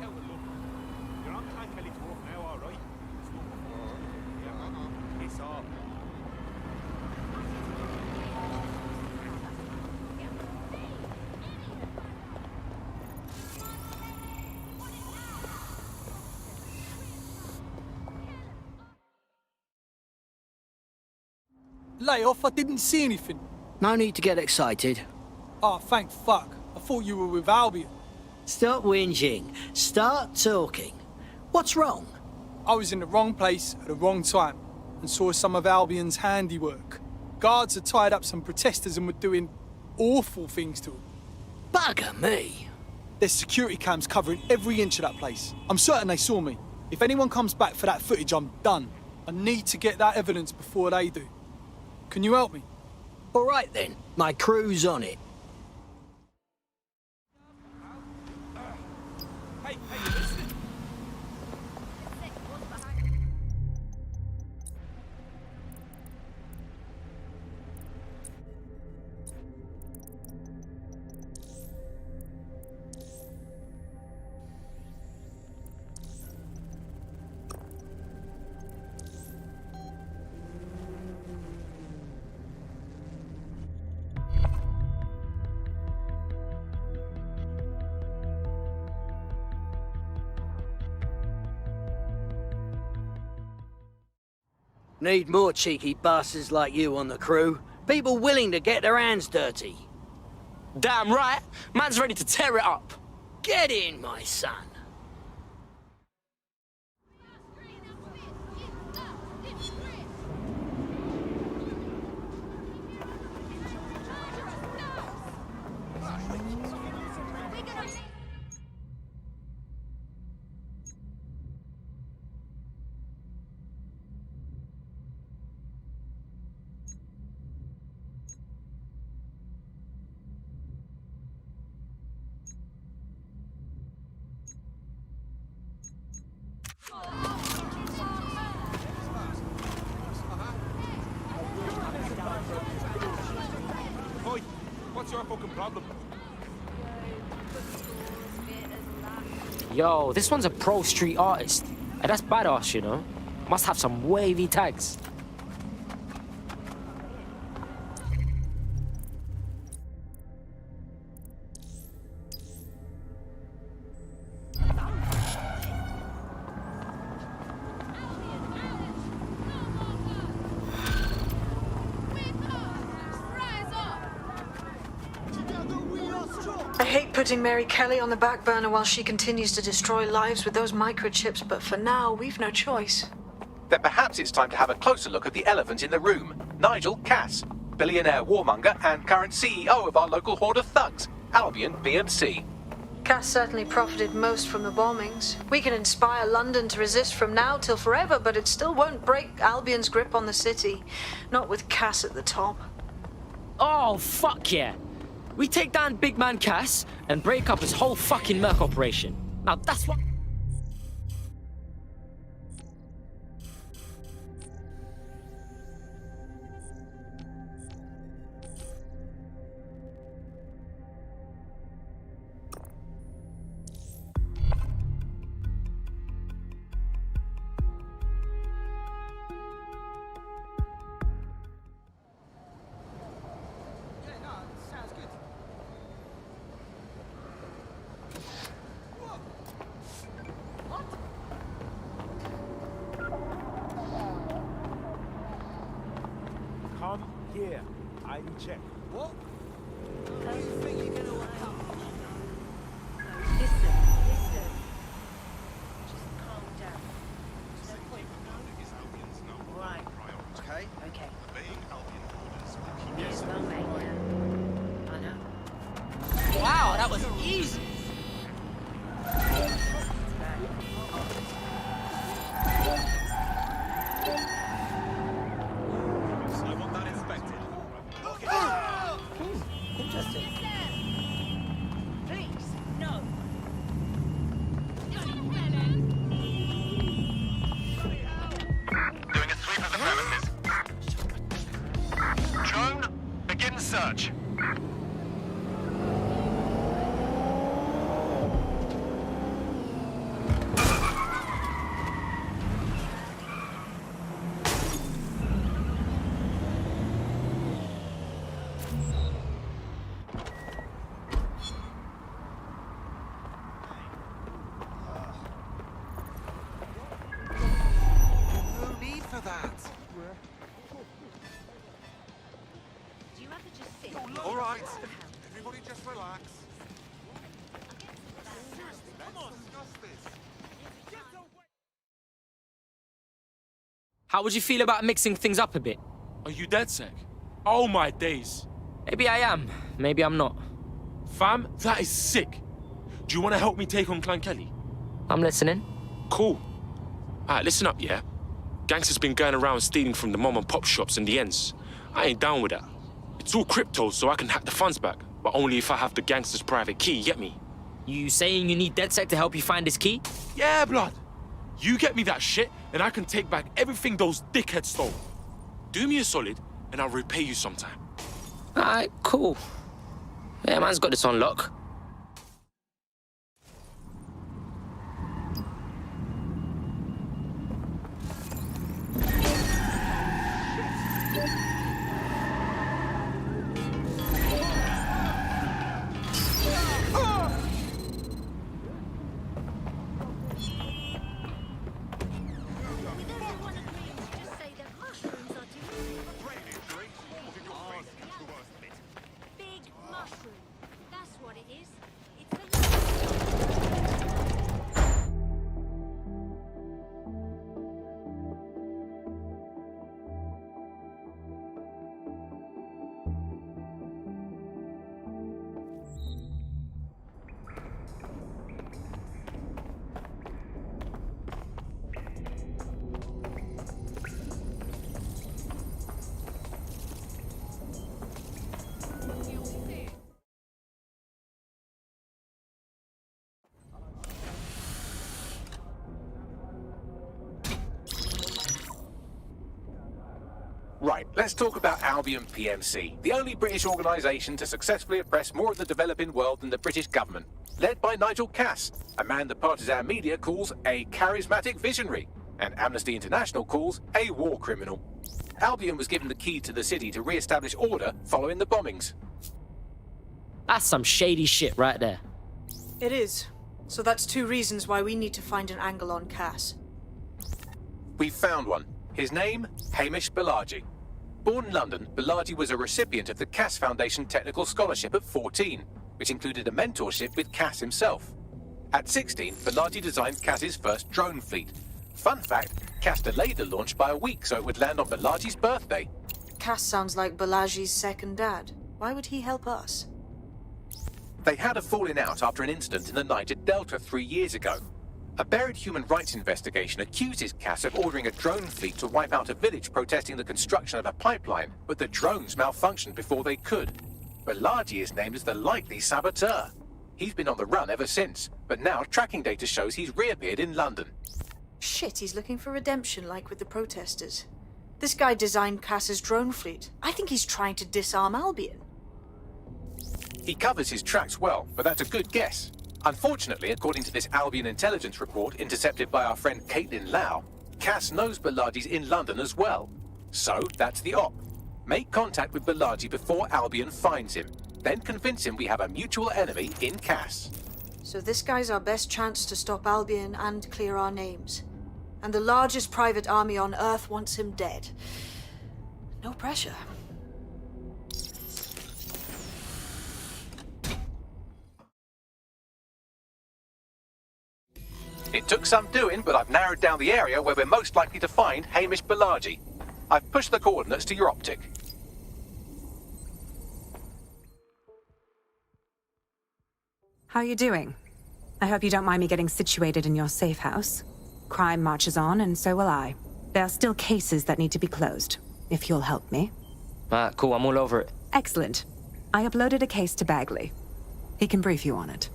You're on Kelly to walk now, all right? It's all. Lay off, I didn't see anything. No need to get excited. Oh, thank fuck. I thought you were with Albion. Stop whinging. Start talking. What's wrong? I was in the wrong place at the wrong time and saw some of Albion's handiwork. Guards had tied up some protesters and were doing awful things to them. Bugger me. There's security cams covering every inch of that place. I'm certain they saw me. If anyone comes back for that footage, I'm done. I need to get that evidence before they do. Can you help me? All right then. My crew's on it. Hey, listen. Need more cheeky bastards like you on the crew. People willing to get their hands dirty. Damn right. Man's ready to tear it up. Get in, my son. Oi, what's your fucking problem? Yo, this one's a pro street artist. And that's badass, you know? Must have some wavy tags. I hate putting Mary Kelly on the back burner while she continues to destroy lives with those microchips, but for now, we've no choice. Then perhaps it's time to have a closer look at the elephant in the room. Nigel Cass, billionaire warmonger and current CEO of our local horde of thugs, Albion BMC. Cass certainly profited most from the bombings. We can inspire London to resist from now till forever, but it still won't break Albion's grip on the city. Not with Cass at the top. Oh, fuck yeah. We take down Big Man Cass and break up his whole fucking Merc operation. Now that's what... Come here. I'm check. What? How do you think you're gonna work out? Listen. Just calm down. No point. Right. Okay. Okay. Obeying Albion orders will keep Yes, you well made, yeah. I know. Wow, that was easy. I want that inspected. Okay. that? Do you have to just sit? All right. Everybody just relax. Come on, discuss this. How would you feel about mixing things up a bit? Are you DedSec? Oh my days. Maybe I am, maybe I'm not. Fam, that is sick. Do you want to help me take on Clan Kelly? I'm listening. Cool. Alright, listen up, yeah? Gangsters been going around stealing from the mom and pop shops and the ends. I ain't down with that. It's all crypto, so I can hack the funds back, but only if I have the gangster's private key, get me? You saying you need DedSec to help you find his key? Yeah, blood. You get me that shit, and I can take back everything those dickheads stole. Do me a solid, and I'll repay you sometime. Alright, cool. Yeah, man's got this on lock. Right, let's talk about Albion PMC, the only British organisation to successfully oppress more of the developing world than the British government. Led by Nigel Cass, a man the partisan media calls a charismatic visionary, and Amnesty International calls a war criminal. Albion was given the key to the city to re-establish order following the bombings. That's some shady shit right there. It is. So that's two reasons why we need to find an angle on Cass. We've found one. His name, Hamish Balaji. Born in London, Balaji was a recipient of the Cass Foundation Technical Scholarship at 14, which included a mentorship with Cass himself. At 16, Balaji designed Cass's first drone fleet. Fun fact, Cass delayed the launch by a week so it would land on Balaji's birthday. Cass sounds like Balaji's second dad. Why would he help us? They had a falling out after an incident in the Niger Delta 3 years ago. A buried human rights investigation accuses Cass of ordering a drone fleet to wipe out a village protesting the construction of a pipeline, but the drones malfunctioned before they could. Balaji is named as the likely saboteur. He's been on the run ever since, but now tracking data shows he's reappeared in London. Shit, he's looking for redemption like with the protesters. This guy designed Cass's drone fleet. I think he's trying to disarm Albion. He covers his tracks well, but that's a good guess. Unfortunately, according to this Albion intelligence report intercepted by our friend Caitlin Lau, Cass knows Balaji's in London as well. So, that's the op. Make contact with Balaji before Albion finds him. Then convince him we have a mutual enemy in Cass. So this guy's our best chance to stop Albion and clear our names. And the largest private army on Earth wants him dead. No pressure. It took some doing, but I've narrowed down the area where we're most likely to find Hamish Balaji. I've pushed the coordinates to your optic. How are you doing? I hope you don't mind me getting situated in your safe house. Crime marches on, and so will I. There are still cases that need to be closed, if you'll help me. Cool, I'm all over it. Excellent. I uploaded a case to Bagley. He can brief you on it.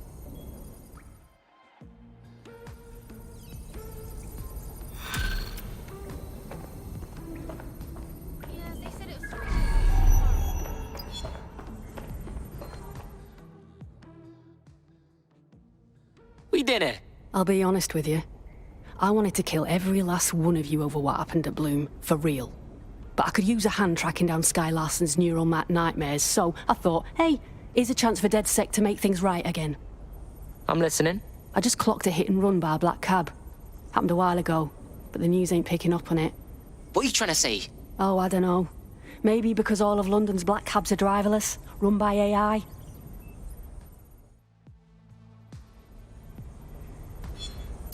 We did it. I'll be honest with you. I wanted to kill every last one of you over what happened at Bloom, for real. But I could use a hand tracking down Sky Larson's neural mat nightmares, so I thought, hey, here's a chance for DedSec to make things right again. I'm listening. I just clocked a hit and run by a black cab. Happened a while ago, but the news ain't picking up on it. What are you trying to say? Oh, I don't know. Maybe because all of London's black cabs are driverless, run by AI.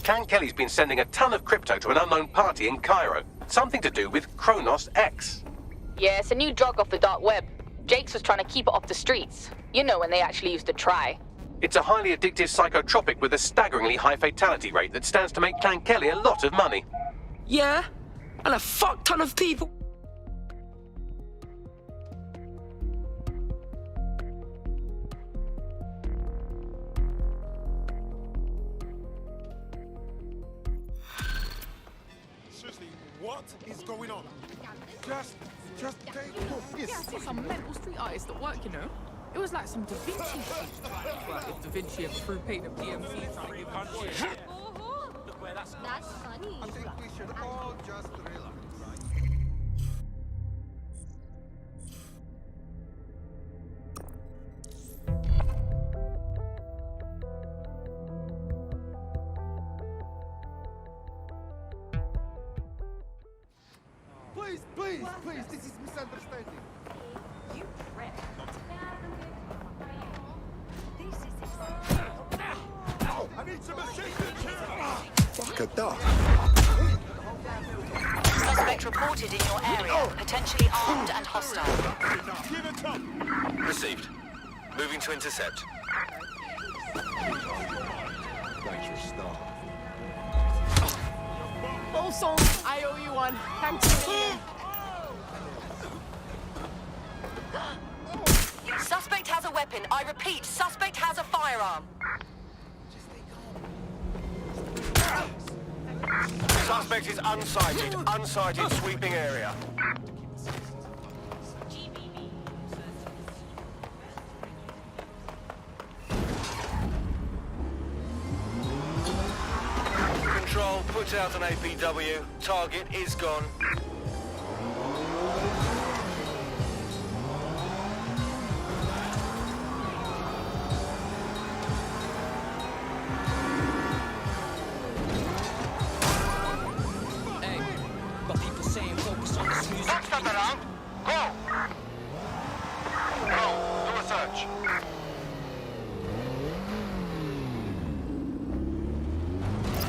Can Kelly's been sending a ton of crypto to an unknown party in Cairo. Something to do with Kronos X. Yeah, it's a new drug off the dark web. Jakes was trying to keep it off the streets. You know, when they actually used to try. It's a highly addictive psychotropic with a staggeringly high fatality rate that stands to make Clan Kelly a lot of money. Yeah, and a fuck ton of people. Seriously, what is going on? Just take Yeah, I saw some mental street artists at work, you know? It was like some Da Vinci shit. But if Da Vinci ever threw paint at PMC, trying to give country. Look where that's funny. I think we should all just relax. Please, this is misunderstanding. You prep. I need some assistance here! Fuck a duck. Suspect reported in your area, potentially armed and hostile. Give it up! Received. Moving to intercept. Thanks for start. Bolson, I owe you one. Thanks. Suspect has a weapon. I repeat, suspect has a firearm. Suspect is unsighted. Unsighted sweeping area. Control, put out an APW. Target is gone.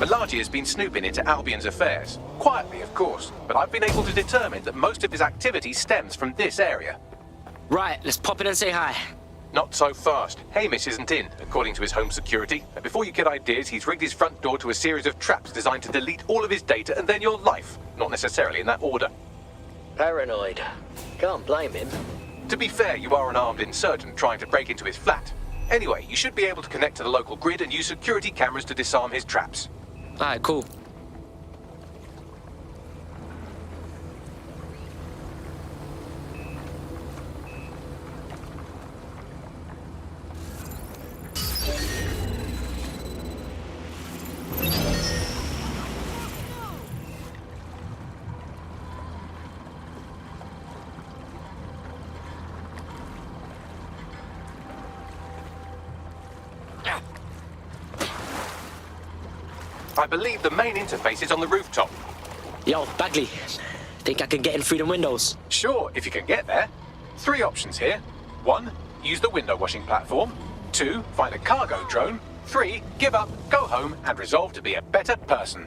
Malaji has been snooping into Albion's affairs. Quietly, of course, but I've been able to determine that most of his activity stems from this area. Right, let's pop in and say hi. Not so fast. Hamish isn't in, according to his home security. And before you get ideas, he's rigged his front door to a series of traps designed to delete all of his data and then your life. Not necessarily in that order. Paranoid. Can't blame him. To be fair, you are an armed insurgent trying to break into his flat. Anyway, you should be able to connect to the local grid and use security cameras to disarm his traps. Alright, cool. I believe the main interface is on the rooftop. Yo, Bagley, think I can get in through the windows? Sure, if you can get there. 3 options here. 1, use the window washing platform. 2, find a cargo drone. 3, give up, go home, and resolve to be a better person.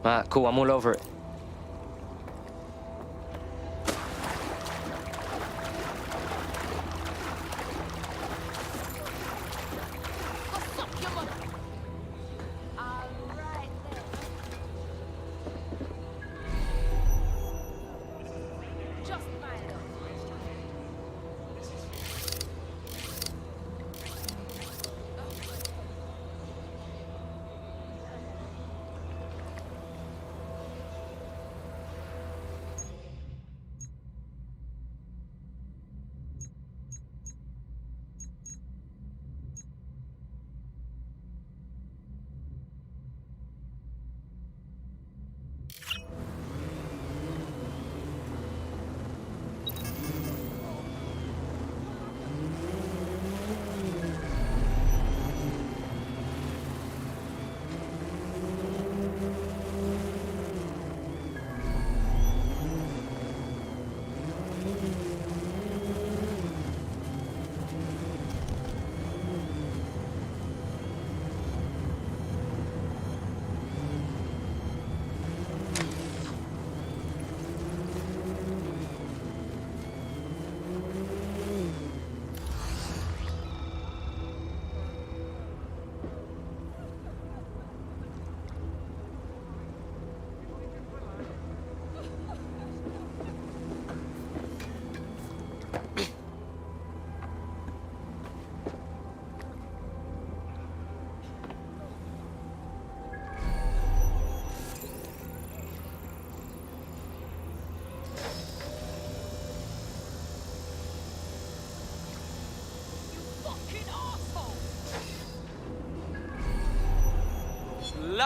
Alright, cool, I'm all over it.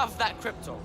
have that crypto.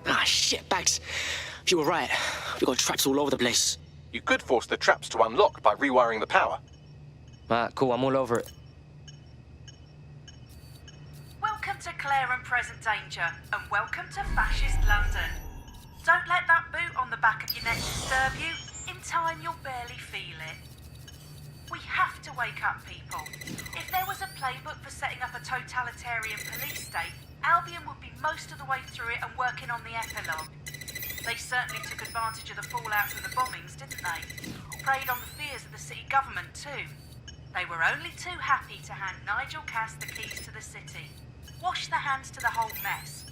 Ah, shit, Bags. You were right. We got traps all over the place. You could force the traps to unlock by rewiring the power. Cool, I'm all over it. Welcome to Claire and Present Danger, and welcome to Fascist London. Don't let that boot on the back of your neck disturb you. In time, you'll barely feel it. We have to wake up people. If there was a playbook for setting up a totalitarian police state, Albion would be most of the way through it and working on the epilogue. They certainly took advantage of the fallout from the bombings, didn't they? Preyed on the fears of the city government too. They were only too happy to hand Nigel Cass the keys to the city. Wash their hands to the whole mess.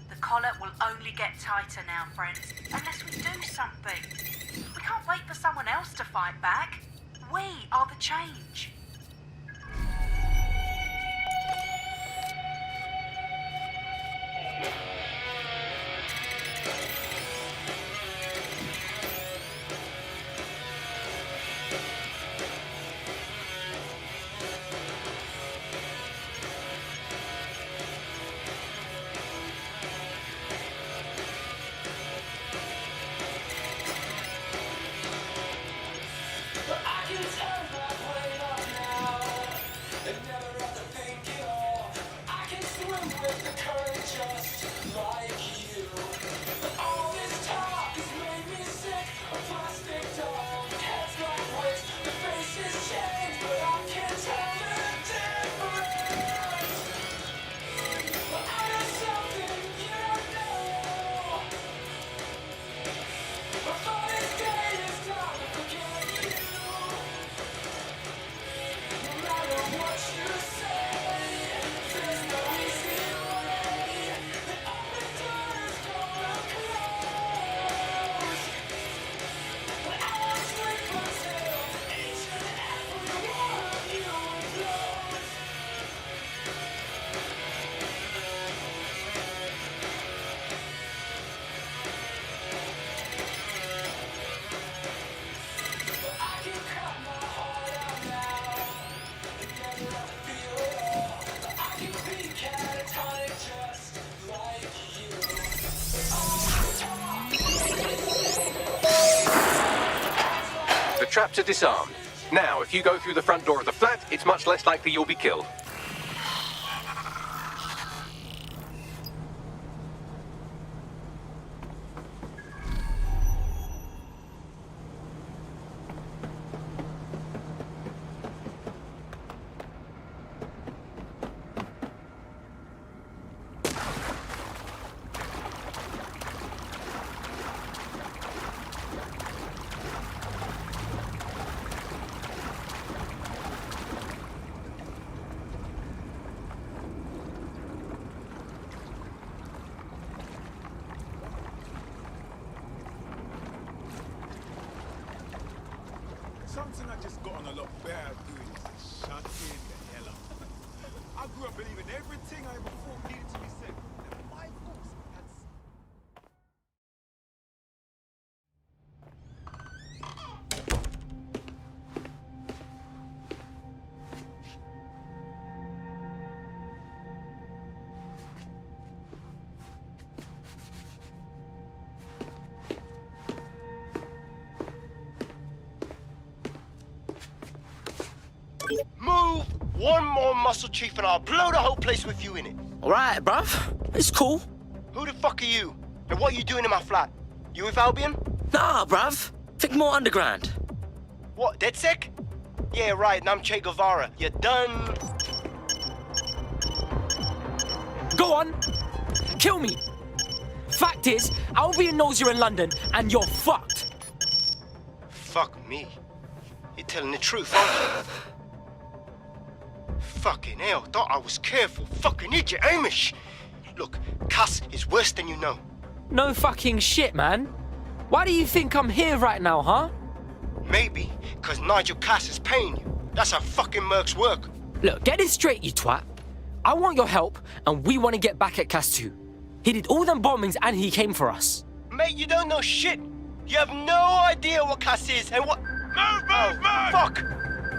The collar will only get tighter now, friends, unless we do something. We can't wait for someone else to fight back. We are the change. Traps are disarmed. Now, if you go through the front door of the flat, it's much less likely you'll be killed. Something I just got on a lot better doing is shutting the hell up. I grew up believing everything I ever thought needed to be said. And my force had Move one more muscle, Chief, and I'll blow the whole place with you in it. Alright, bruv. It's cool. Who the fuck are you? And what are you doing in my flat? You with Albion? Nah, bruv. Think more underground. What, DedSec? Yeah, right, and I'm Che Guevara. You done? Go on. Kill me. Fact is, Albion knows you're in London, and you're fucked. Fuck me. You're telling the truth, aren't you? Fucking hell, thought I was careful. Fucking idiot, Amish. Look, Cass is worse than you know. No fucking shit, man. Why do you think I'm here right now, huh? Maybe, because Nigel Cass is paying you. That's how fucking mercs work. Look, get this straight, you twat. I want your help, and we want to get back at Cass too. He did all them bombings, and he came for us. Mate, you don't know shit. You have no idea what Cass is and what... Move! Fuck!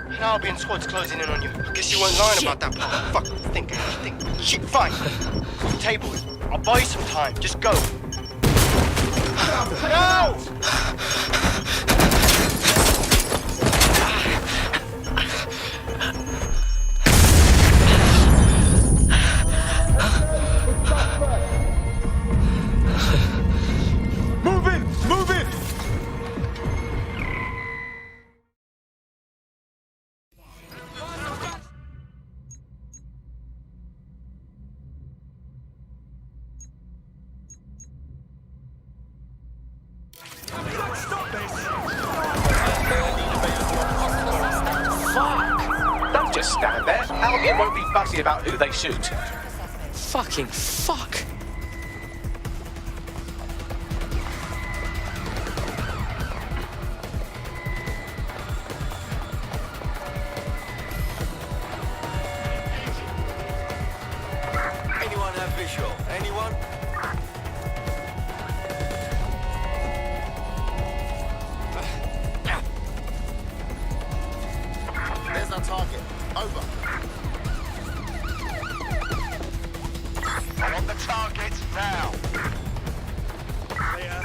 An Albion squad's closing in on you. I guess you weren't lying about that part. Fuck, think. Shit, fine. Table it. I'll buy you some time. Just go. No! Move in! Don't just stand there. Albion won't be fussy about who they shoot. Fucking fuck. Anyone have visual? Anyone? There's our target. Over. I want the target now.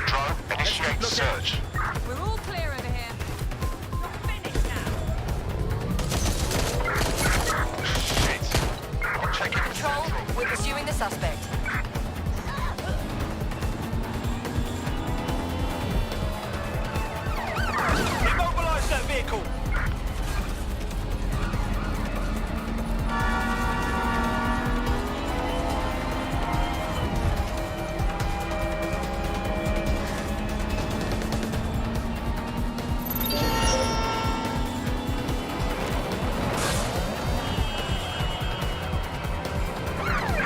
Drone, initiate search. We're all clear over here. Shit. I'm checking Control, we're pursuing the suspect. Immobilize that vehicle.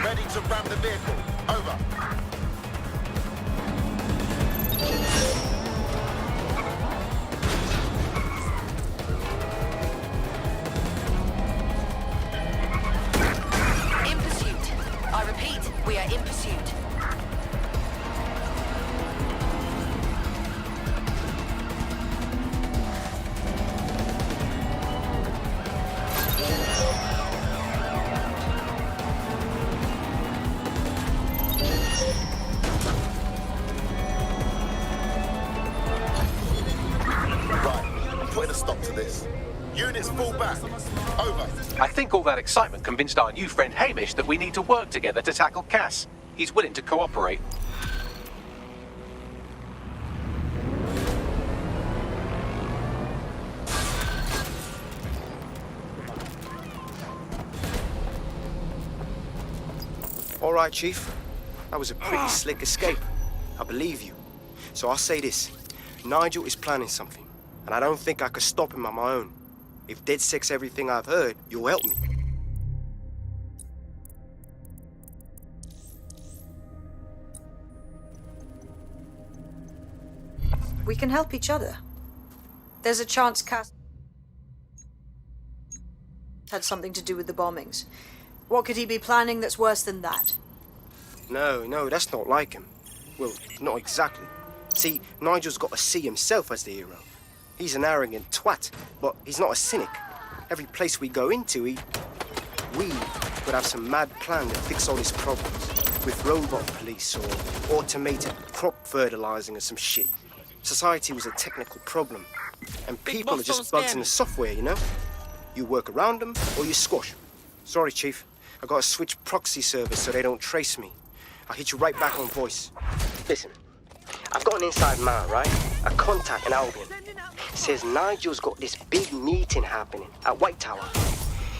Ready to ram the vehicle. Over. In pursuit. I repeat, we are in pursuit. Right. Putting a stop to this. Units fall back. Over. I think all that excitement convinced our new friend Hamish that we need to work together to tackle Cass. He's willing to cooperate. All right, Chief. That was a pretty slick escape. I believe you. So I'll say this. Nigel is planning something, and I don't think I could stop him on my own. If DedSec's everything I've heard, you'll help me. We can help each other. There's a chance Cass had something to do with the bombings. What could he be planning that's worse than that? No, that's not like him. Well, not exactly. See, Nigel's got to see himself as the hero. He's an arrogant twat, but he's not a cynic. Every place we go into, we would have some mad plan to fix all his problems. With robot police or automated crop fertilizing or some shit. Society was a technical problem. And people are just bugs in the software, you know? You work around them or you squash them. Sorry, Chief. I gotta switch proxy service so they don't trace me. I'll hit you right back on voice. Listen, I've got an inside man, right? A contact in Albion. Says Nigel's got this big meeting happening at White Tower.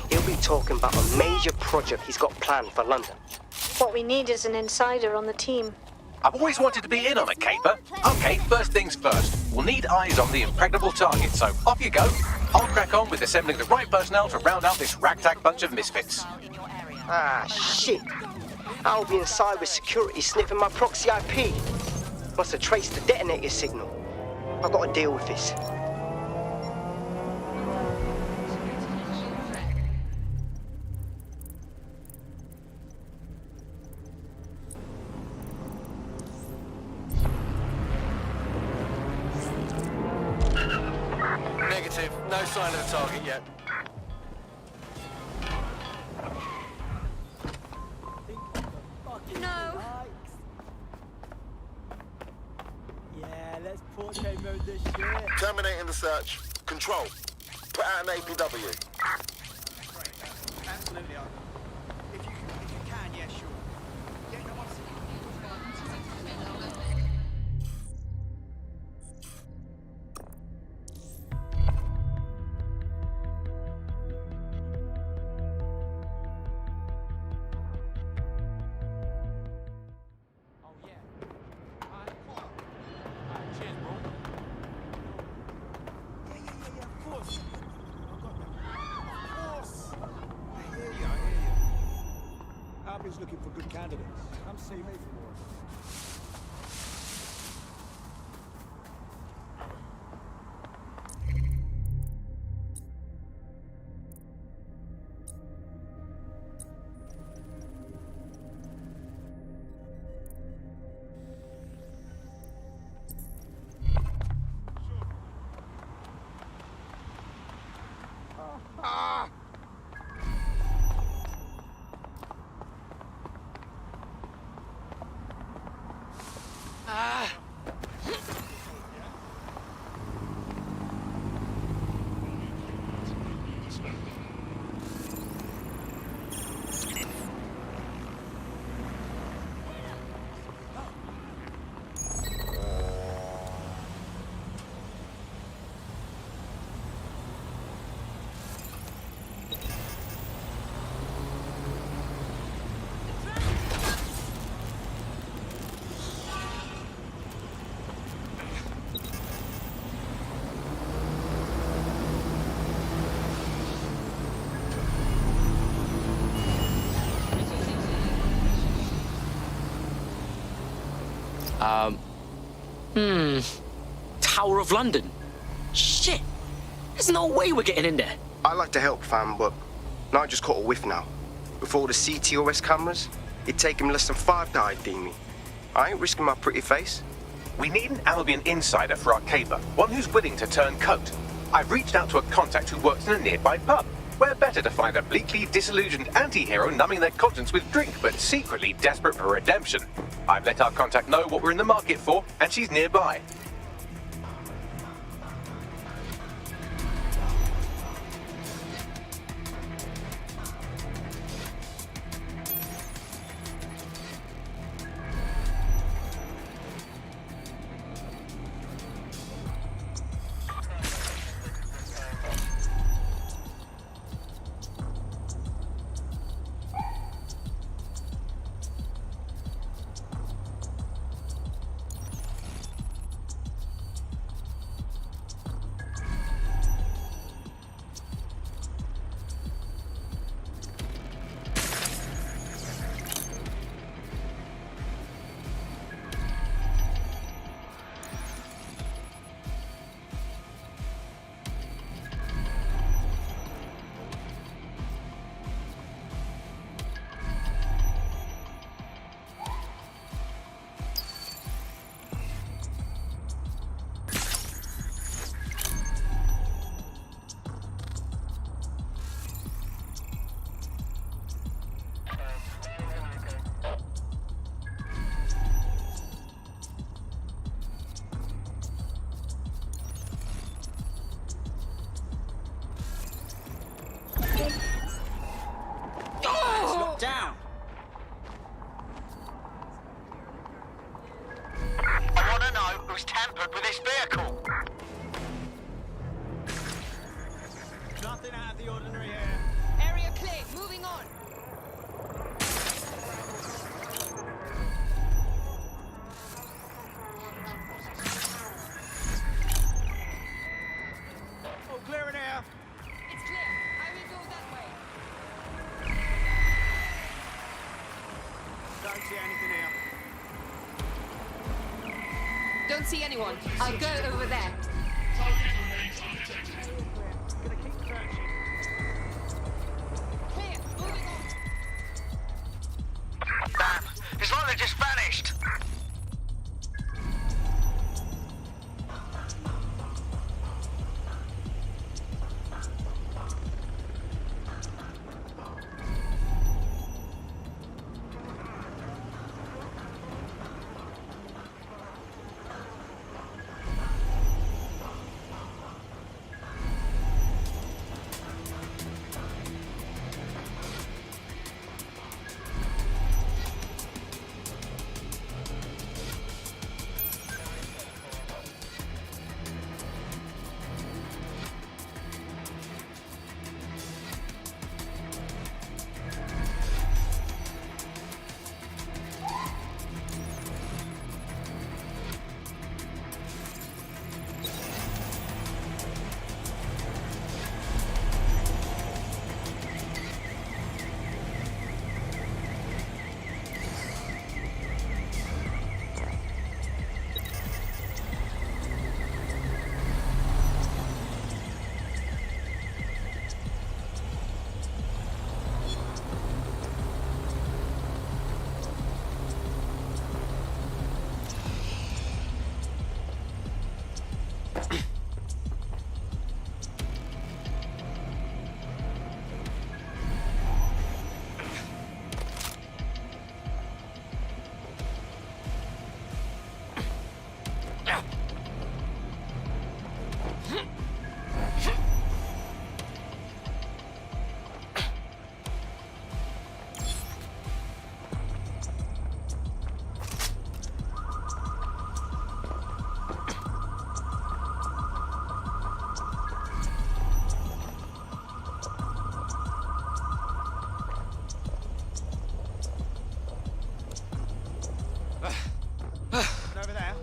He'll be talking about a major project he's got planned for London. What we need is an insider on the team. I've always wanted to be in on a caper. Okay, first things first. We'll need eyes on the impregnable target, so off you go. I'll crack on with assembling the right personnel to round out this ragtag bunch of misfits. Ah, shit. Albion cyber security sniffing my proxy IP. Must have traced the detonator signal. I've got to deal with this. Negative. No sign of the target yet. No. Yeah, let's portrait mode this shit. Terminating the search. Control. Put out an APW. Absolutely. If you can, yeah, sure. Yeah, no, Albions looking for good candidates. Come see me for more. Tower of London. Shit. There's no way we're getting in there. I like to help, fam, but Nigel's caught a whiff now. With all the CTOS cameras, it'd take him less than 5 to ID me. I ain't risking my pretty face. We need an Albion insider for our caper, one who's willing to turn coat. I've reached out to a contact who works in a nearby pub. Where better to find a bleakly disillusioned anti-hero numbing their conscience with drink, but secretly desperate for redemption. I've let our contact know what we're in the market for, and she's nearby. who's tampered with this vehicle. Nothing out of the ordinary here. Area clear. Moving on. All clear in here. It's clear. I will go that way. Don't see anything here. Don't see anyone. I'll go over there. Gonna keep searching. Clear. Moving on. Damn, it's like they just vanished. Over there.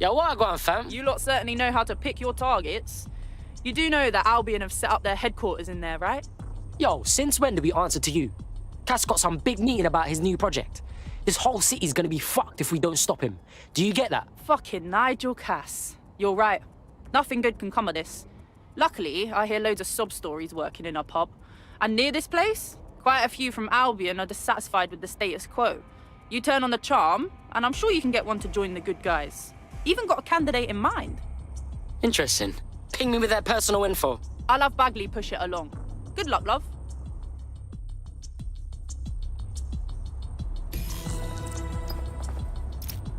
Yeah, what I got on, fam? You lot certainly know how to pick your targets. You do know that Albion have set up their headquarters in there, right? Yo, since when do we answer to you? Cass got some big meeting about his new project. This whole city's gonna be fucked if we don't stop him. Do you get that? Fucking Nigel Cass. You're right. Nothing good can come of this. Luckily, I hear loads of sob stories working in our pub. And near this place, quite a few from Albion are dissatisfied with the status quo. You turn on the charm, and I'm sure you can get one to join the good guys. Even got a candidate in mind. Interesting. Ping me with their personal info. I'll have Bagley push it along. Good luck, love.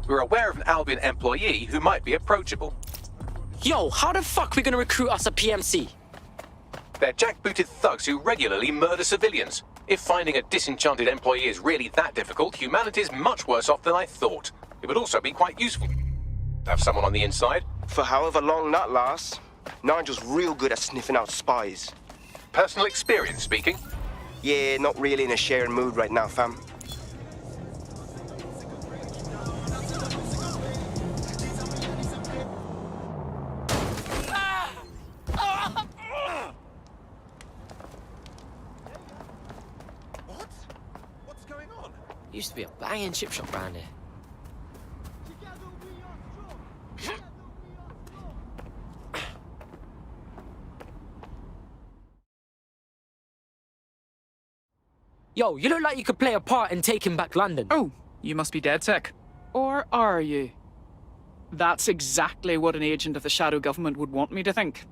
We're aware of an Albion employee who might be approachable. Yo, how the fuck we gonna recruit us a PMC? They're jackbooted thugs who regularly murder civilians. If finding a disenchanted employee is really that difficult, humanity's much worse off than I thought. It would also be quite useful to have someone on the inside. For however long that lasts. Nigel's real good at sniffing out spies. Personal experience speaking? Yeah, not really in a sharing mood right now, fam. What's going on? Used to be a banging chip shop round here. Yo, you look like you could play a part in taking back London. Oh, you must be DedSec. Or are you? That's exactly what an agent of the shadow government would want me to think.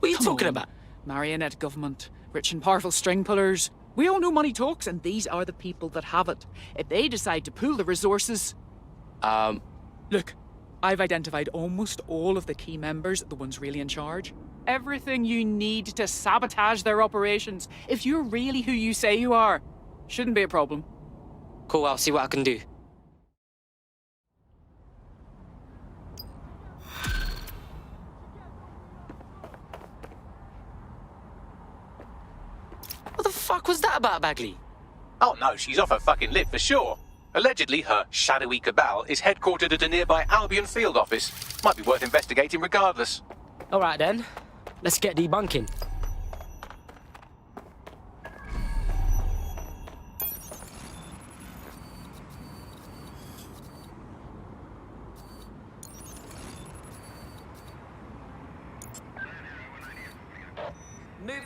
What are you talking about? Marionette government, rich and powerful string pullers. We all know money talks, and these are the people that have it. If they decide to pool the resources... Look, I've identified almost all of the key members, the ones really in charge. Everything you need to sabotage their operations. If you're really who you say you are, shouldn't be a problem. Cool, I'll see what I can do. What the fuck was that about, Bagley? Oh no, she's off her fucking lip for sure. Allegedly, her shadowy cabal is headquartered at a nearby Albion field office. Might be worth investigating regardless. All right then, let's get debunking. Move.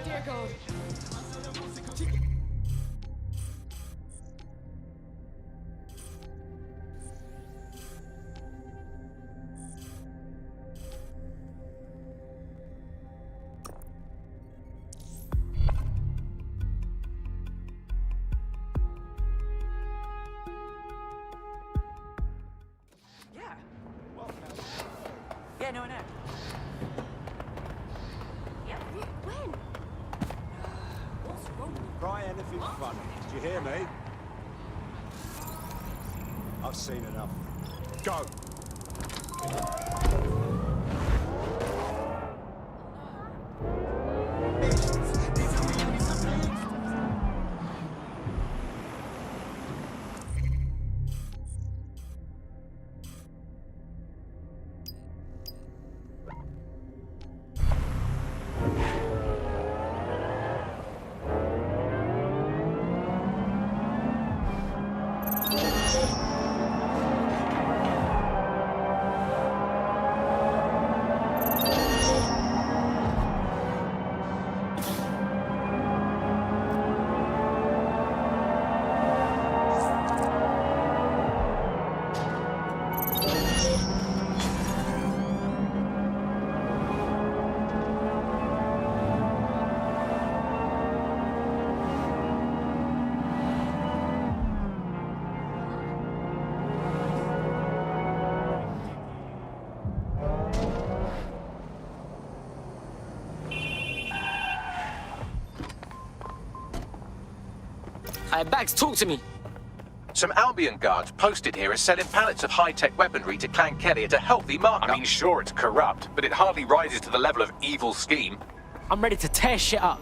Dear God. Yeah, no, no. Yep. When? What's wrong? Try anything funny. Did you hear me? I've seen enough. Go! Hey, Bags, talk to me. Some Albion guards posted here are selling pallets of high-tech weaponry to Clan Kelly at a healthy markup. I mean, sure, it's corrupt, but it hardly rises to the level of evil scheme. I'm ready to tear shit up.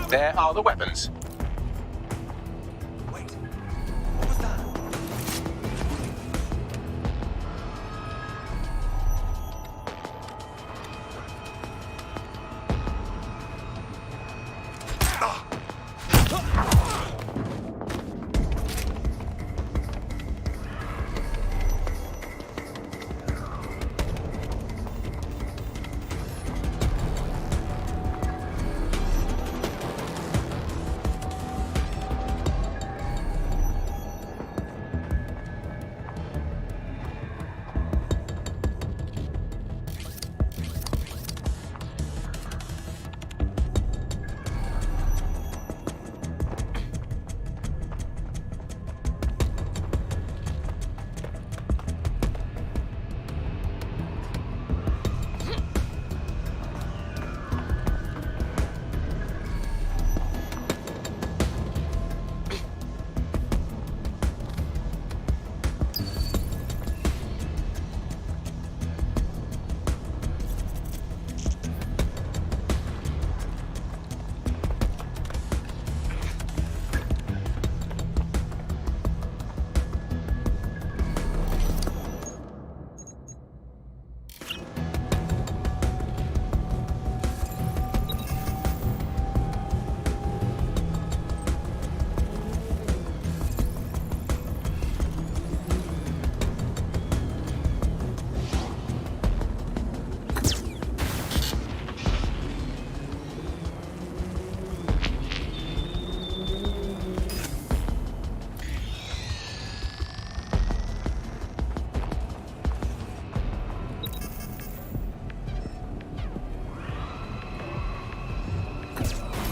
There are the weapons.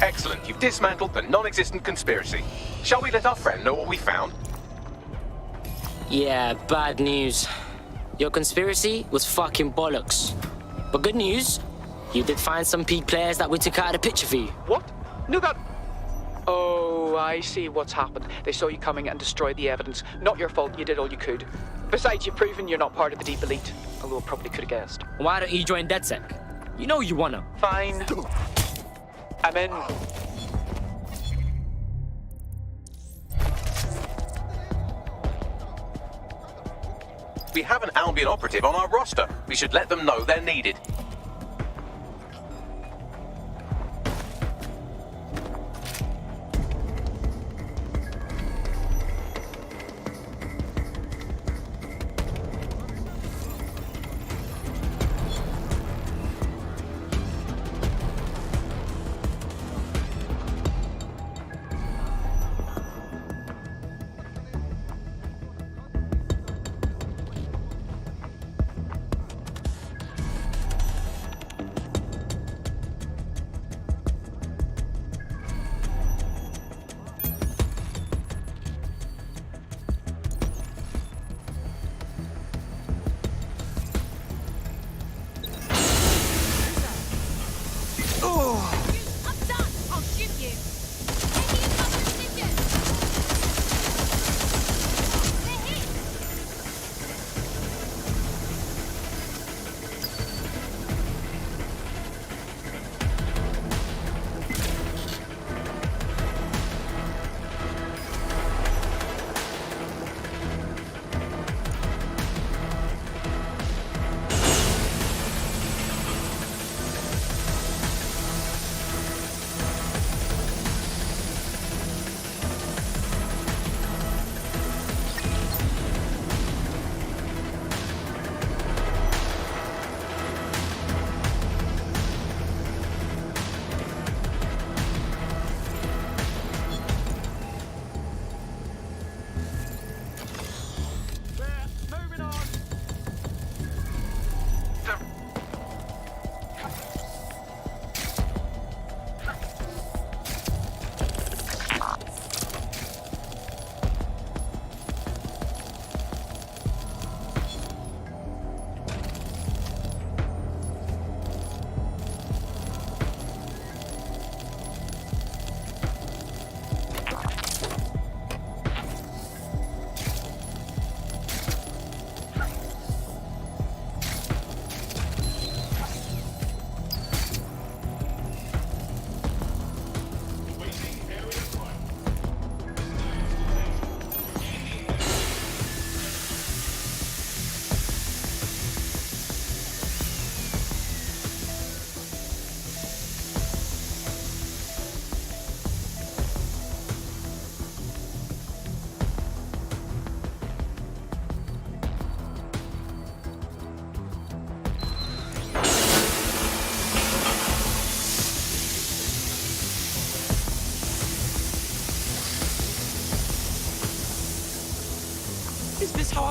Excellent. You've dismantled the non-existent conspiracy. Shall we let our friend know what we found? Yeah, bad news. Your conspiracy was fucking bollocks. But good news, you did find some peak players that we took out of the picture for you. What? No, that... Oh, I see what's happened. They saw you coming and destroyed the evidence. Not your fault, you did all you could. Besides, you've proven you're not part of the deep elite. Although I probably could have guessed. Why don't you join DedSec? You know you wanna. Fine. I'm in. We have an Albion operative on our roster. We should let them know they're needed.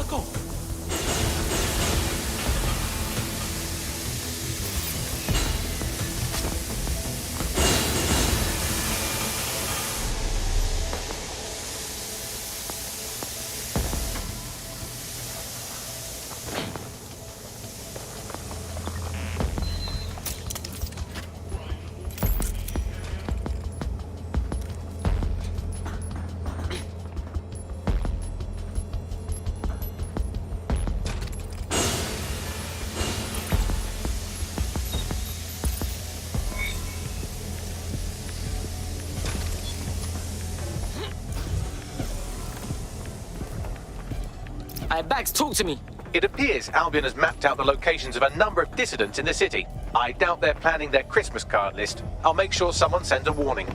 Fuck off. Bags, talk to me. It appears Albion has mapped out the locations of a number of dissidents in the city. I doubt they're planning their Christmas card list. I'll make sure someone sends a warning.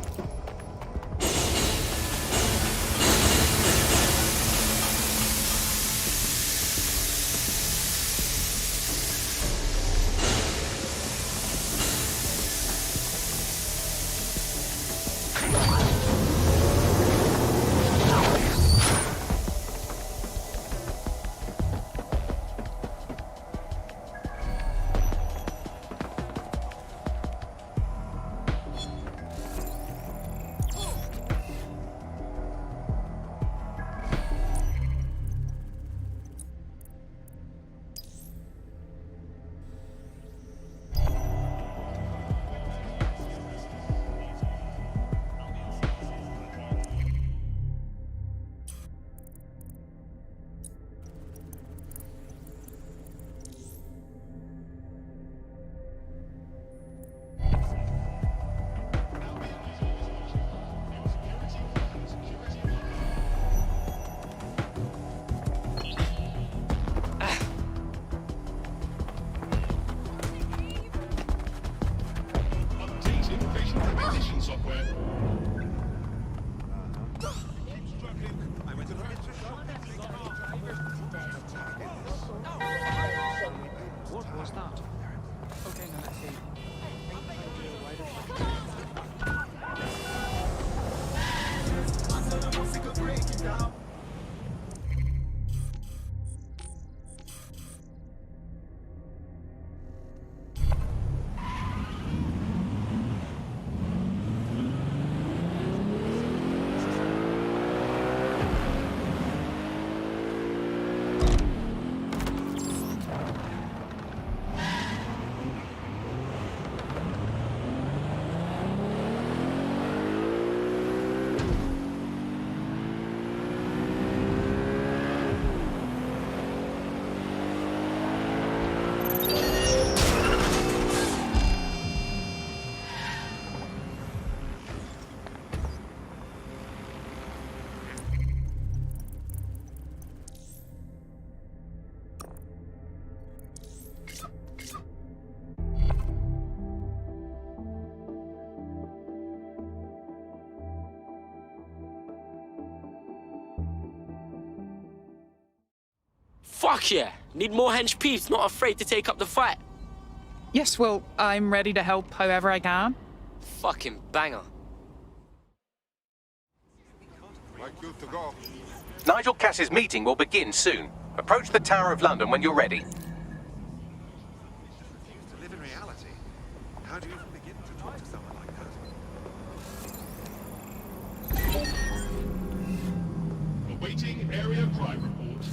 Fuck yeah! Need more hench peeps, not afraid to take up the fight. Yes, well, I'm ready to help however I can. Fucking banger. Good to go. Nigel Cass's meeting will begin soon. Approach the Tower of London when you're ready. To live in reality, how do you even begin to talk to someone like that? Awaiting area crime report.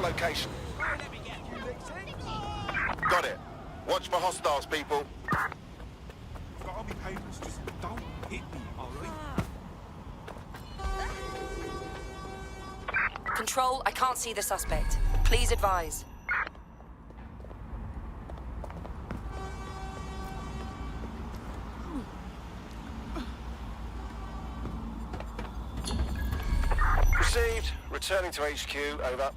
location. Got it. Watch for hostiles, people. You've got all my papers, just don't hit me, alright? Control, I can't see the suspect. Please advise. Received. Returning to HQ. Over.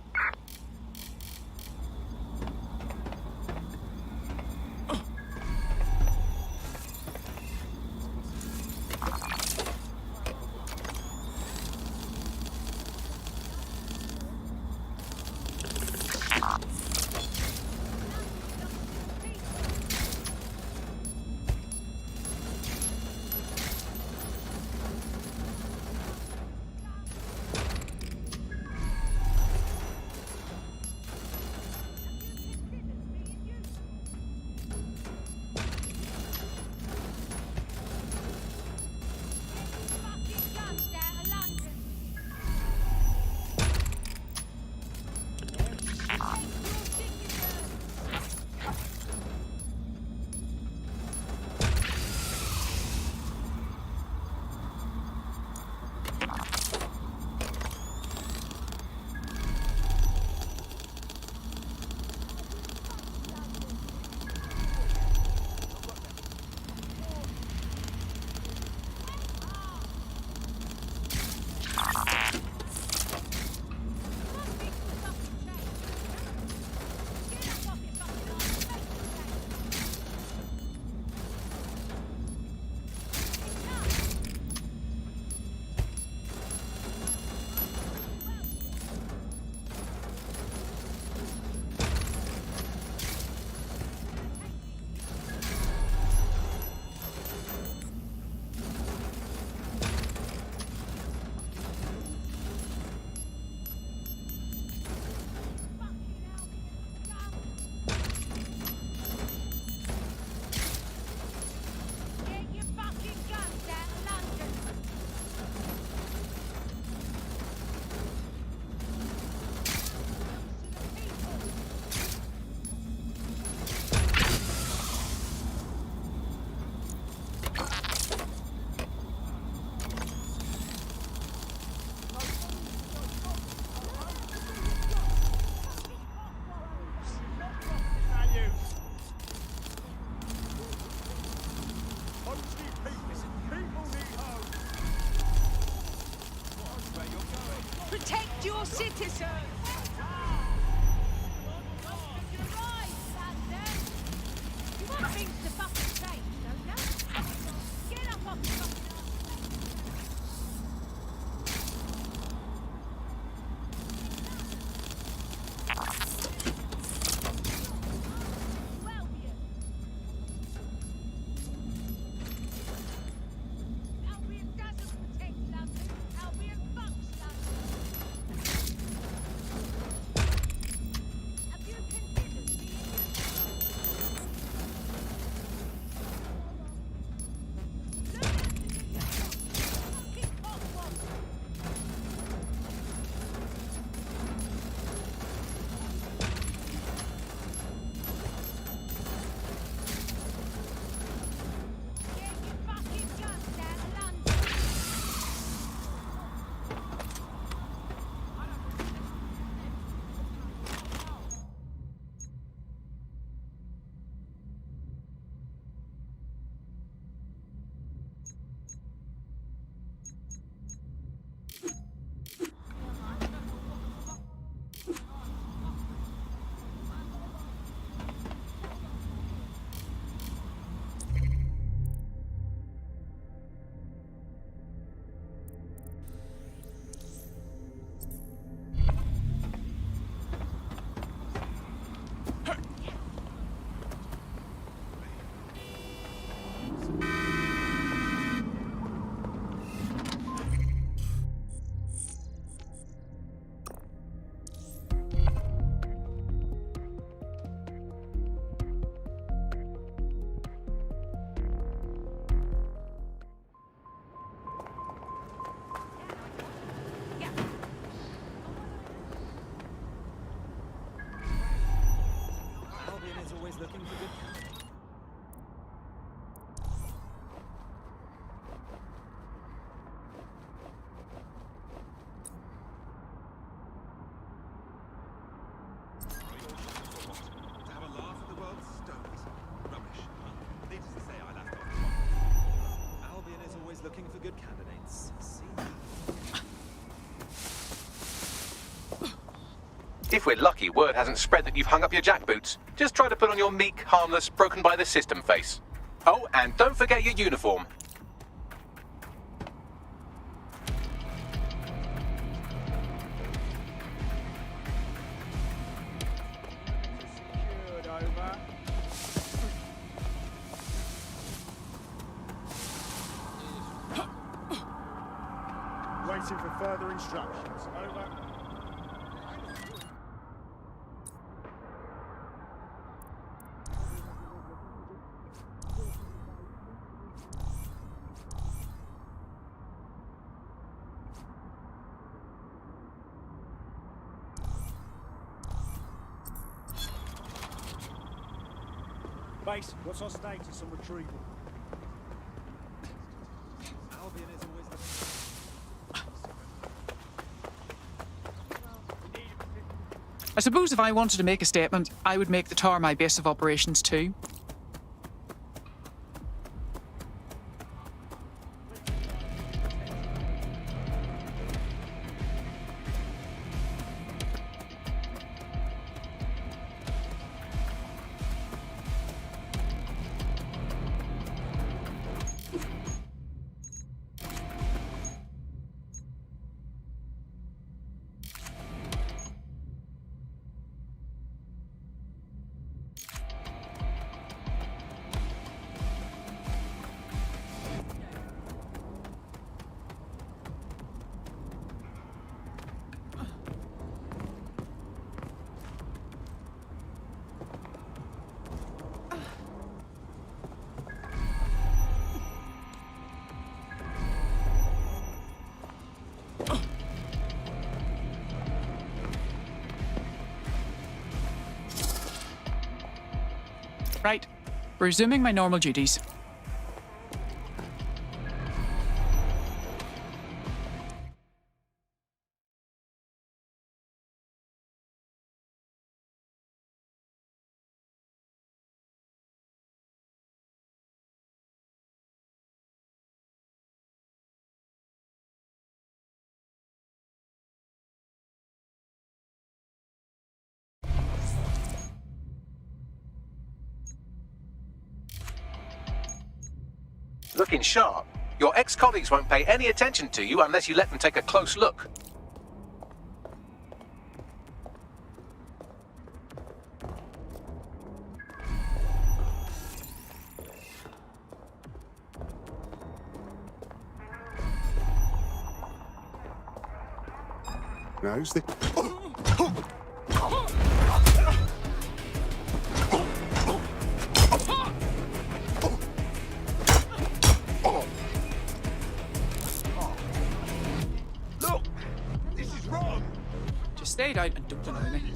Protect your citizens! You want things to fucking change, don't you? Get up off the fucking looking for good candidates. See? If we're lucky, word hasn't spread that you've hung up your jackboots. Just try to put on your meek, harmless, broken by the system face. Oh, and don't forget your uniform. Secured, over. Waiting for further instructions. Over. Base, what's our status on retrieval? Albion is always the... I suppose if I wanted to make a statement, I would make the Tower my base of operations too. Right, resuming my normal duties. Looking sharp. Your ex-colleagues won't pay any attention to you unless you let them take a close look. Now, who's the... Just stay down and don't annoy me.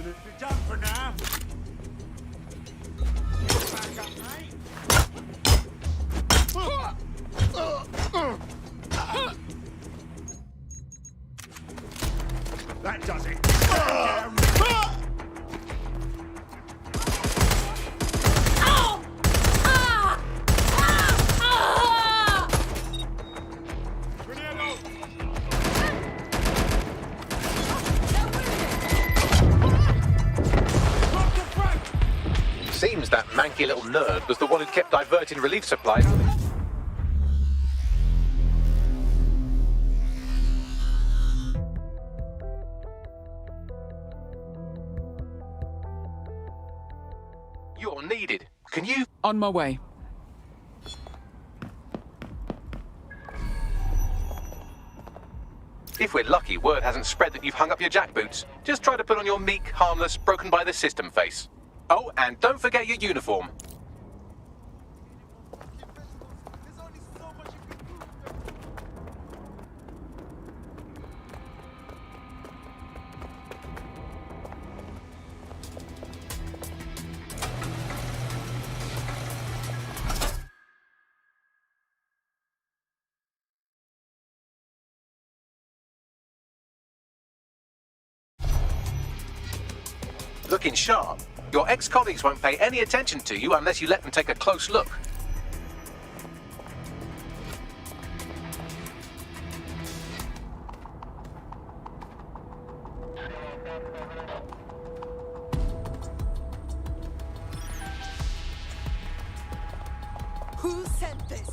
You're done for now. Back up, mate. That does it. Stand down. Seems that manky little nerd was the one who kept diverting relief supplies. You're needed. Can you? On my way. If we're lucky, word hasn't spread that you've hung up your jackboots. Just try to put on your meek, harmless, broken by the system face. Oh, and don't forget your uniform. Looking sharp. Your ex-colleagues won't pay any attention to you unless you let them take a close look. Who sent this?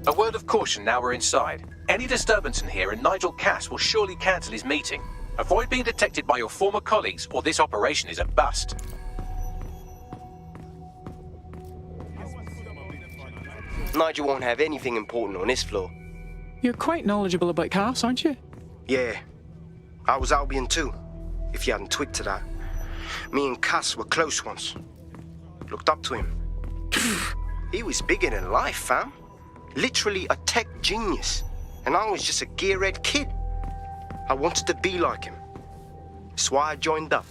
A word of caution now we're inside. Any disturbance in here and Nigel Cass will surely cancel his meeting. Avoid being detected by your former colleagues or this operation is a bust. Nigel won't have anything important on this floor. You're quite knowledgeable about Cass, aren't you? Yeah. I was Albion too, if you hadn't twigged to that. Me and Cass were close once. Looked up to him. He was bigger than life, fam. Literally a tech genius. And I was just a gearhead kid. I wanted to be like him. That's why I joined up.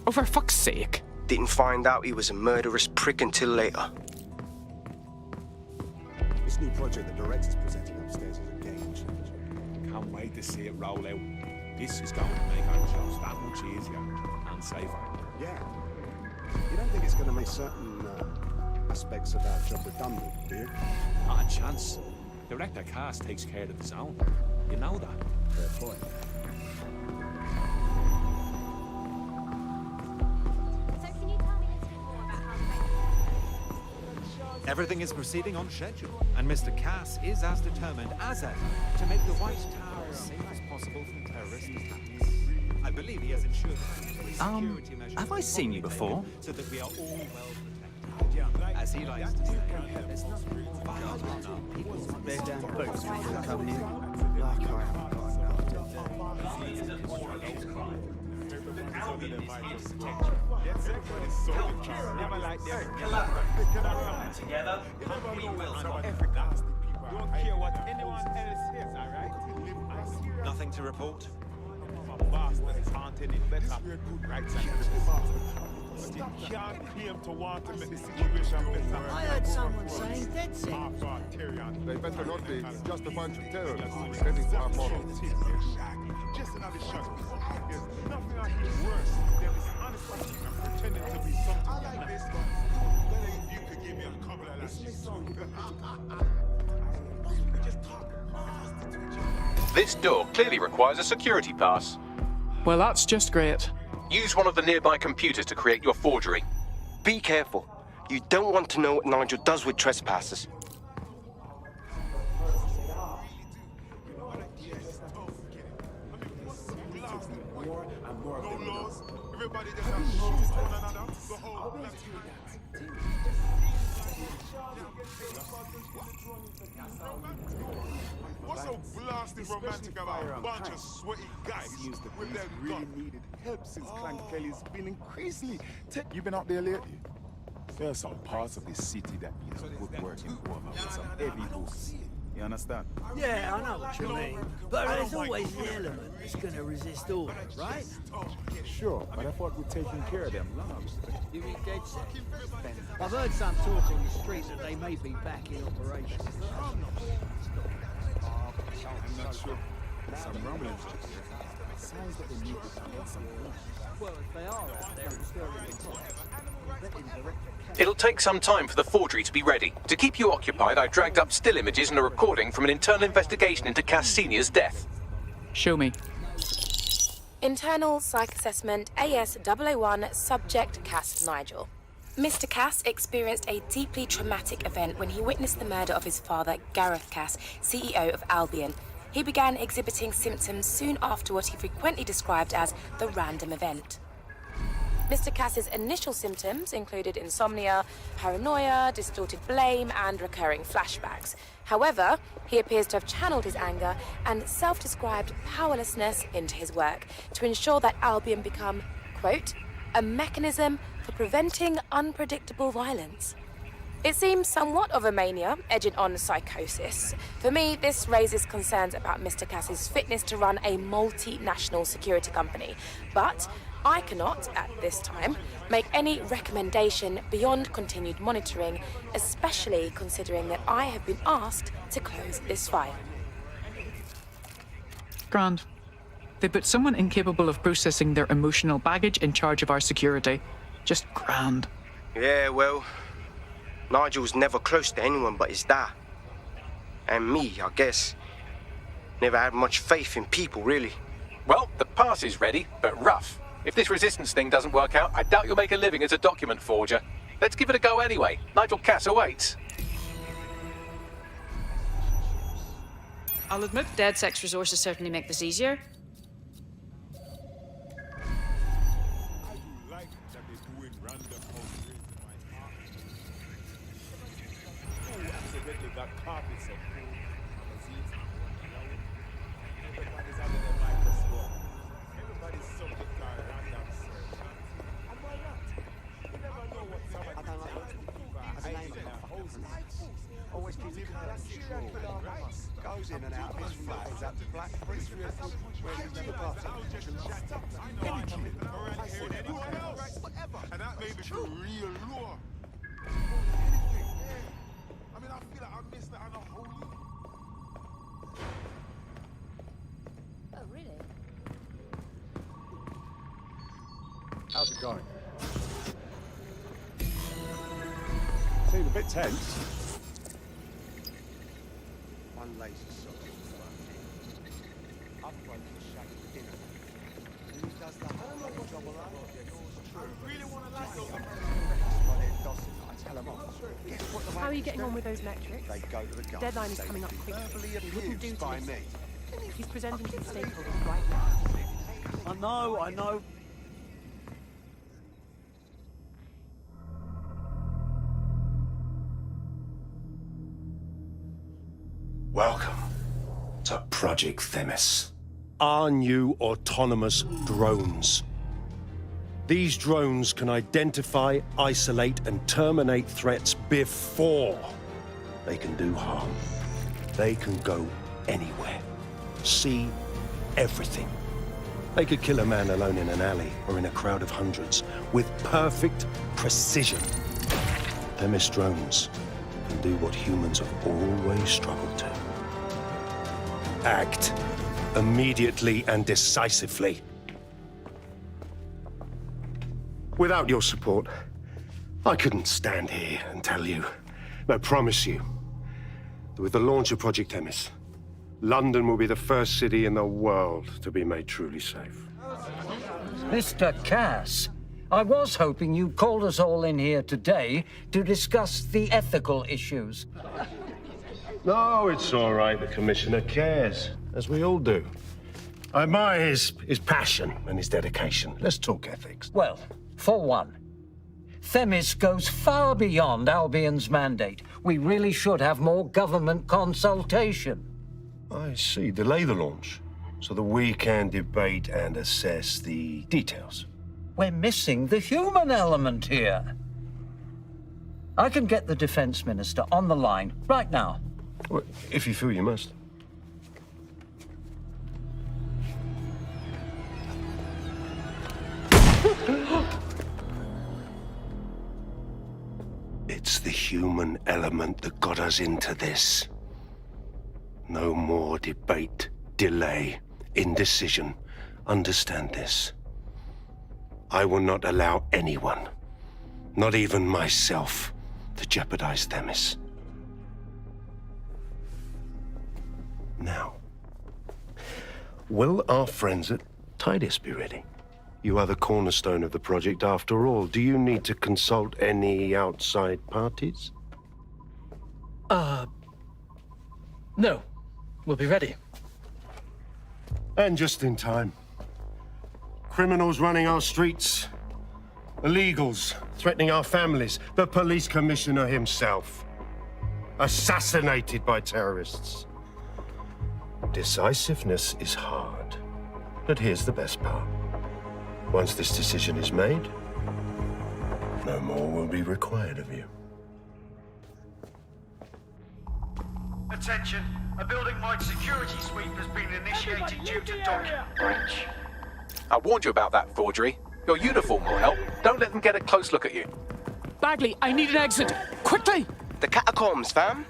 Oh, for fuck's sake. Didn't find out he was a murderous prick until later. This new project the director's presenting upstairs is a game changer. Can't wait to see it roll out. This is going to make our jobs that much easier and safer. Yeah. You don't think it's going to make certain aspects of our job redundant, do you? Not a chance. Director Cass takes care of his own. You know that. Fair point. Everything is proceeding on schedule, and Mr. Cass is as determined as ever to make the White Tower as safe as possible from terrorist attacks. I believe he has ensured that security measures have I seen you before? so that we are all well protected. As he likes to say, there's nothing more vital people's Their damn boats before coming in. Like I haven't got enough to together, we will survive. Don't care what anyone else says, alright? Nothing to report. You can't claim to want to make the situation better. I heard someone saying DedSec. They better not be. Just a bunch of terrorists heading for our model. Just another shot. There's nothing I hear worse than this honest machine and pretending to be something. I like this one. Better if you could give me a couple of lashes. Just talk. This door clearly requires a security pass. Well, that's just great. Use one of the nearby computers to create your forgery. Be careful. You don't want to know what Nigel does with trespassers. Everybody just have to shoot one another. The whole What's so blasting romantic about a bunch of sweaty guys with their really needed help since Clank Kelly's been increasingly... You been out there lately? There are some parts of this city that need a good working over with some heavy books. You understand? Yeah, I know what you mean. But there's always an element that's going to resist order, right? Sure, but I thought we'd taken care of them long. You mean DedSec? I've heard some talk on the street that they may be back in operation. I'm not sure. Some rumblings. Sounds that they need to find some food. Well, if they are out there and stirring the pot, It'll take some time for the forgery to be ready. To keep you occupied, I dragged up still images and a recording from an internal investigation into Cass Sr.'s death. Show me. Internal Psych Assessment AS001 Subject Cass Nigel. Mr. Cass experienced a deeply traumatic event when he witnessed the murder of his father, Gareth Cass, CEO of Albion. He began exhibiting symptoms soon after what he frequently described as the random event. Mr. Cass's initial symptoms included insomnia, paranoia, distorted blame, and recurring flashbacks. However, he appears to have channeled his anger and self-described powerlessness into his work to ensure that Albion become, quote, a mechanism for preventing unpredictable violence. It seems somewhat of a mania, edging on psychosis. For me, this raises concerns about Mr. Cass's fitness to run a multinational security company. But I cannot, at this time, make any recommendation beyond continued monitoring, especially considering that I have been asked to close this file. Grand. They put someone incapable of processing their emotional baggage in charge of our security. Just grand. Yeah, well, Nigel's never close to anyone but his dad. And me, I guess. Never had much faith in people, really. Well, the pass is ready, but rough. If this resistance thing doesn't work out, I doubt you'll make a living as a document forger. Let's give it a go anyway. Nigel Cass awaits. I'll admit DedSec's resources certainly make this easier. Always keeps it goes in and out of his face up to black bricks where he's never buttered. And that made me feel real low. I mean, I feel like I missed that on a whole week. Oh, really? How's it going? Seemed a bit tense. One lazy sock. Up front to shack the dinner. Who does the whole job alone? I really want to laugh. I tell them off. How are you getting on with those metrics? They go to the gun. Deadline is coming up quickly. He wouldn't do by to me. He's presenting to the stakeholders right now. I know. Welcome to Project Themis. Our new autonomous drones. These drones can identify, isolate, and terminate threats before they can do harm. They can go anywhere, see everything. They could kill a man alone in an alley or in a crowd of hundreds with perfect precision. Themis drones can do what humans have always struggled to. Act immediately and decisively. Without your support, I couldn't stand here and tell you, I promise you, that with the launch of Project Themis, London will be the first city in the world to be made truly safe. Mr. Cass, I was hoping you called us all in here today to discuss the ethical issues. No, it's all right. The Commissioner cares, as we all do. I admire his passion and his dedication. Let's talk ethics. Well, for one, Themis goes far beyond Albion's mandate. We really should have more government consultation. I see. Delay the launch so that we can debate and assess the details. We're missing the human element here. I can get the Defense Minister on the line right now. Well, if you feel you must. It's the human element that got us into this. No more debate, delay, indecision. Understand this. I will not allow anyone, not even myself, to jeopardize Themis. Now, will our friends at Tidus be ready? You are the cornerstone of the project after all. Do you need to consult any outside parties? No. We'll be ready. And just in time. Criminals running our streets. Illegals threatening our families. The police commissioner himself. Assassinated by terrorists. Decisiveness is hard. But here's the best part. Once this decision is made, no more will be required of you. Attention, a building-wide security sweep has been initiated due to document breach. I warned you about that, forgery. Your uniform will help. Don't let them get a close look at you. Bagley, I need an exit. Quickly! The catacombs, fam.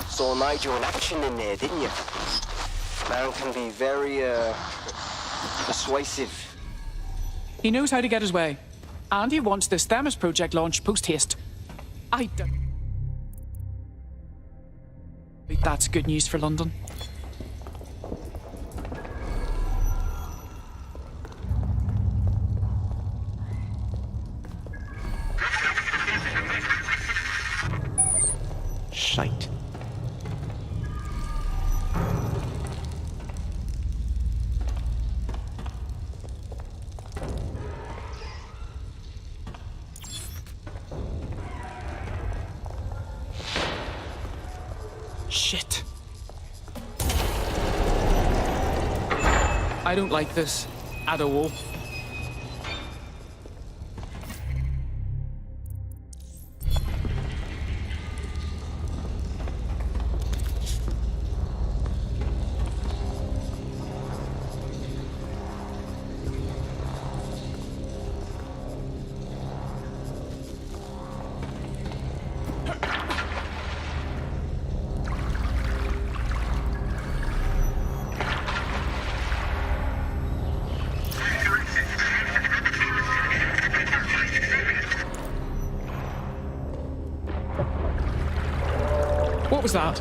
Saw Nigel in action in there, didn't you? Man can be very, persuasive. He knows how to get his way. And he wants this Themis project launched post-haste. I don't... That's good news for London. Shite. Shit. I don't like this at all. What was that?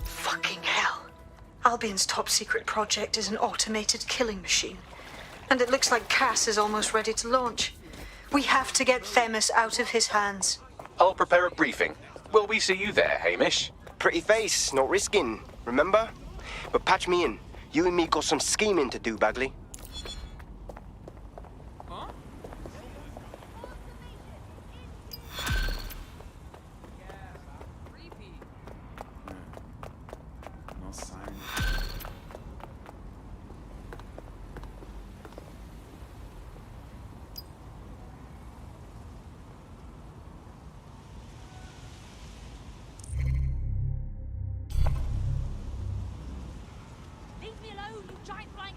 Fucking hell. Albion's top secret project is an automated killing machine. And it looks like Cass is almost ready to launch. We have to get Themis out of his hands. I'll prepare a briefing. Will we see you there, Hamish? Pretty face, not risking, remember? But patch me in. You and me got some scheming to do, Bagley. No sign. Leave me alone, you giant flying